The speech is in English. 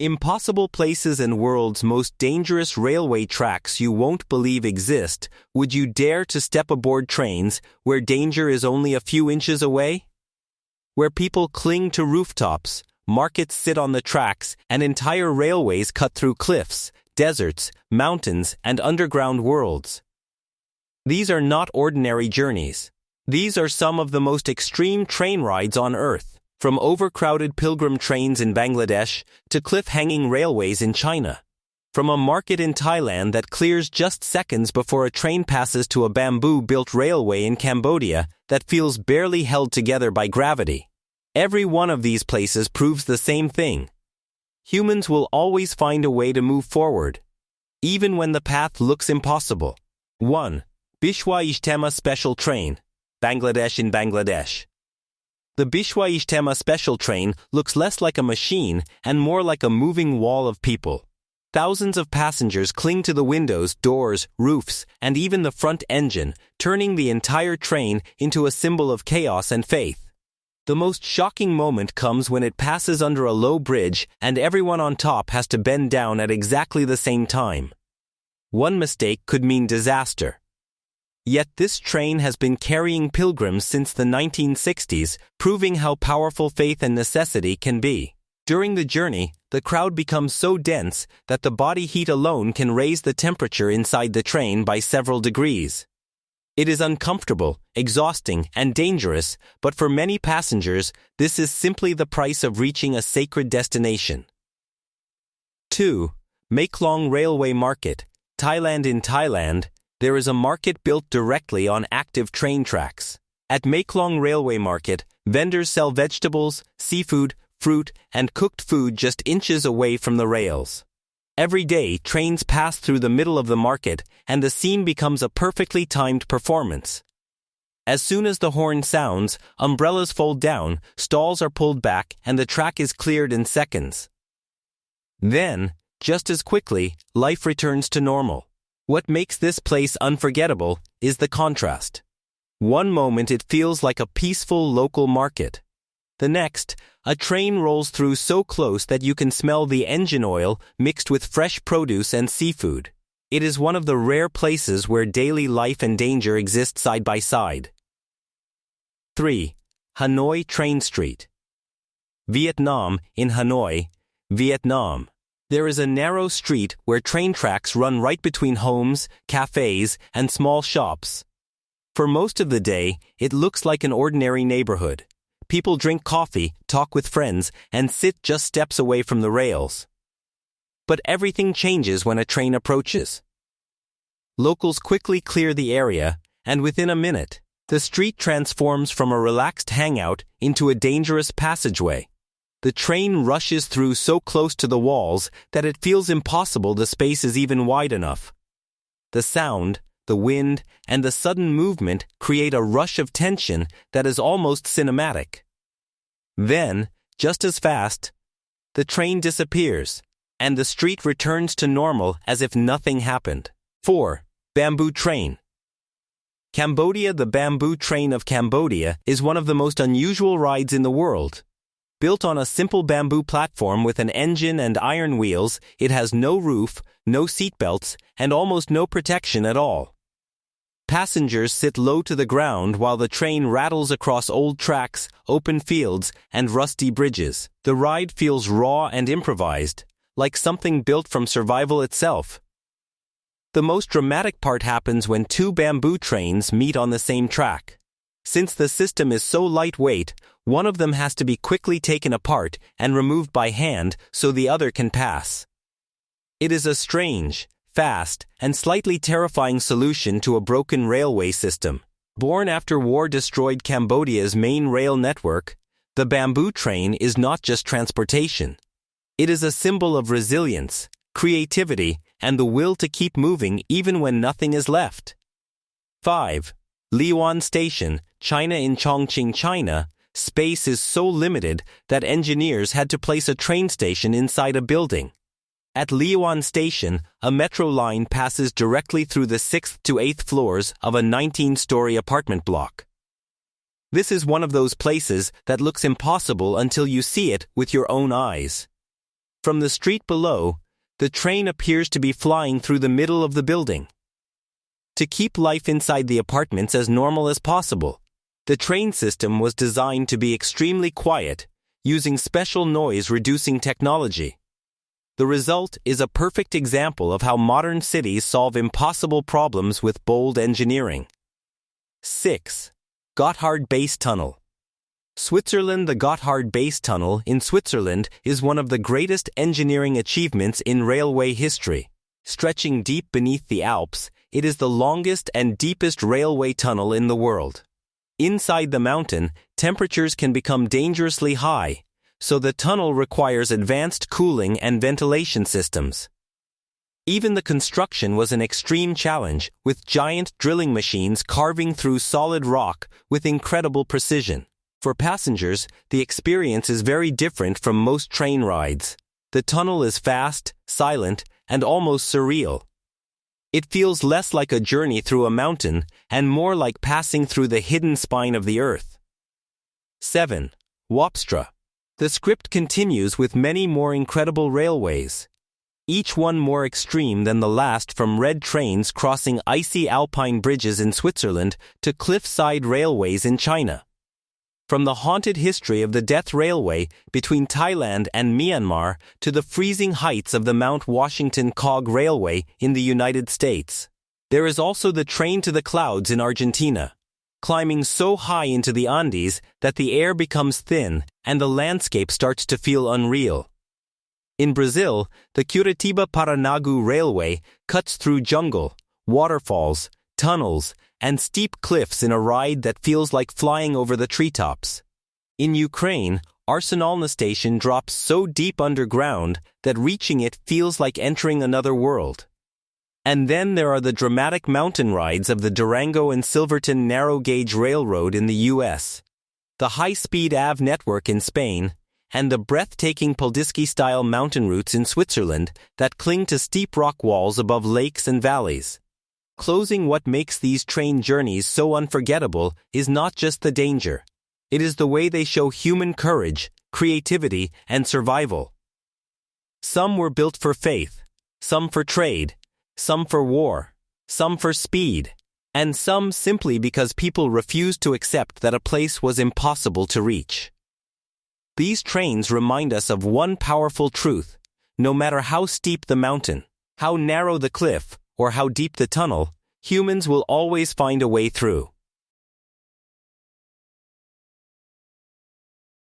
Impossible places and world's most dangerous railway tracks you won't believe exist. Would you dare to step aboard trains where danger is only a few inches away? Where people cling to rooftops, markets sit on the tracks, and entire railways cut through cliffs, deserts, mountains, and underground worlds. These are not ordinary journeys. These are some of the most extreme train rides on Earth. From overcrowded pilgrim trains in Bangladesh to cliff-hanging railways in China. From a market in Thailand that clears just seconds before a train passes to a bamboo-built railway in Cambodia that feels barely held together by gravity. Every one of these places proves the same thing. Humans will always find a way to move forward, even when the path looks impossible. 1. Bishwa Ijtema Special Train, Bangladesh in Bangladesh. The Bishwa Ijtema Special Train looks less like a machine and more like a moving wall of people. Thousands of passengers cling to the windows, doors, roofs, and even the front engine, turning the entire train into a symbol of chaos and faith. The most shocking moment comes when it passes under a low bridge and everyone on top has to bend down at exactly the same time. One mistake could mean disaster. Yet this train has been carrying pilgrims since the 1960s, proving how powerful faith and necessity can be. During the journey, the crowd becomes so dense that the body heat alone can raise the temperature inside the train by several degrees. It is uncomfortable, exhausting, and dangerous, but for many passengers, this is simply the price of reaching a sacred destination. 2. Maeklong Railway Market, Thailand. In Thailand, there is a market built directly on active train tracks. At Maeklong Railway Market, vendors sell vegetables, seafood, fruit, and cooked food just inches away from the rails. Every day, trains pass through the middle of the market, and the scene becomes a perfectly timed performance. As soon as the horn sounds, umbrellas fold down, stalls are pulled back, and the track is cleared in seconds. Then, just as quickly, life returns to normal. What makes this place unforgettable is the contrast. One moment it feels like a peaceful local market. The next, a train rolls through so close that you can smell the engine oil mixed with fresh produce and seafood. It is one of the rare places where daily life and danger exist side by side. 3. Hanoi Train Street, Vietnam. In Hanoi, Vietnam, there is a narrow street where train tracks run right between homes, cafes, and small shops. For most of the day, it looks like an ordinary neighborhood. People drink coffee, talk with friends, and sit just steps away from the rails. But everything changes when a train approaches. Locals quickly clear the area, and within a minute, the street transforms from a relaxed hangout into a dangerous passageway. The train rushes through so close to the walls that it feels impossible the space is even wide enough. The sound, the wind, and the sudden movement create a rush of tension that is almost cinematic. Then, just as fast, the train disappears, and the street returns to normal as if nothing happened. 4. Bamboo Train, Cambodia. The bamboo train of Cambodia is one of the most unusual rides in the world. Built on a simple bamboo platform with an engine and iron wheels, it has no roof, no seatbelts, and almost no protection at all. Passengers sit low to the ground while the train rattles across old tracks, open fields, and rusty bridges. The ride feels raw and improvised, like something built from survival itself. The most dramatic part happens when two bamboo trains meet on the same track. Since the system is so lightweight, one of them has to be quickly taken apart and removed by hand so the other can pass. It is a strange, fast, and slightly terrifying solution to a broken railway system. Born after war destroyed Cambodia's main rail network, the bamboo train is not just transportation. It is a symbol of resilience, creativity, and the will to keep moving even when nothing is left. 5. Liwan Station, China. In Chongqing, China, space is so limited that engineers had to place a train station inside a building. At Liwan Station, a metro line passes directly through the 6th to 8th floors of a 19-story apartment block. This is one of those places that looks impossible until you see it with your own eyes. From the street below, the train appears to be flying through the middle of the building. To keep life inside the apartments as normal as possible, the train system was designed to be extremely quiet, using special noise-reducing technology. The result is a perfect example of how modern cities solve impossible problems with bold engineering. 6. Gotthard Base Tunnel. Switzerland. The Gotthard Base Tunnel in Switzerland is one of the greatest engineering achievements in railway history. Stretching deep beneath the Alps, it is the longest and deepest railway tunnel in the world. Inside the mountain, temperatures can become dangerously high, so the tunnel requires advanced cooling and ventilation systems. Even the construction was an extreme challenge, with giant drilling machines carving through solid rock with incredible precision. For passengers, the experience is very different from most train rides. The tunnel is fast, silent, and almost surreal. It feels less like a journey through a mountain and more like passing through the hidden spine of the earth. 7. Wopstra. The script continues with many more incredible railways, each one more extreme than the last, from red trains crossing icy alpine bridges in Switzerland to cliff-side railways in China. From the haunted history of the Death Railway between Thailand and Myanmar to the freezing heights of the Mount Washington Cog Railway in the United States. There is also the train to the clouds in Argentina, climbing so high into the Andes that the air becomes thin and the landscape starts to feel unreal. In Brazil, the Curitiba-Paranaguá Railway cuts through jungle, waterfalls, tunnels, and steep cliffs in a ride that feels like flying over the treetops. In Ukraine, Arsenalna station drops so deep underground that reaching it feels like entering another world. And then there are the dramatic mountain rides of the Durango and Silverton narrow-gauge railroad in the U.S., the high-speed AV network in Spain, and the breathtaking Poldiski-style mountain routes in Switzerland that cling to steep rock walls above lakes and valleys. Closing, what makes these train journeys so unforgettable is not just the danger. It is the way they show human courage, creativity, and survival. Some were built for faith, some for trade, some for war, some for speed, and some simply because people refused to accept that a place was impossible to reach. These trains remind us of one powerful truth: no matter how steep the mountain, how narrow the cliff, or how deep the tunnel, humans will always find a way through.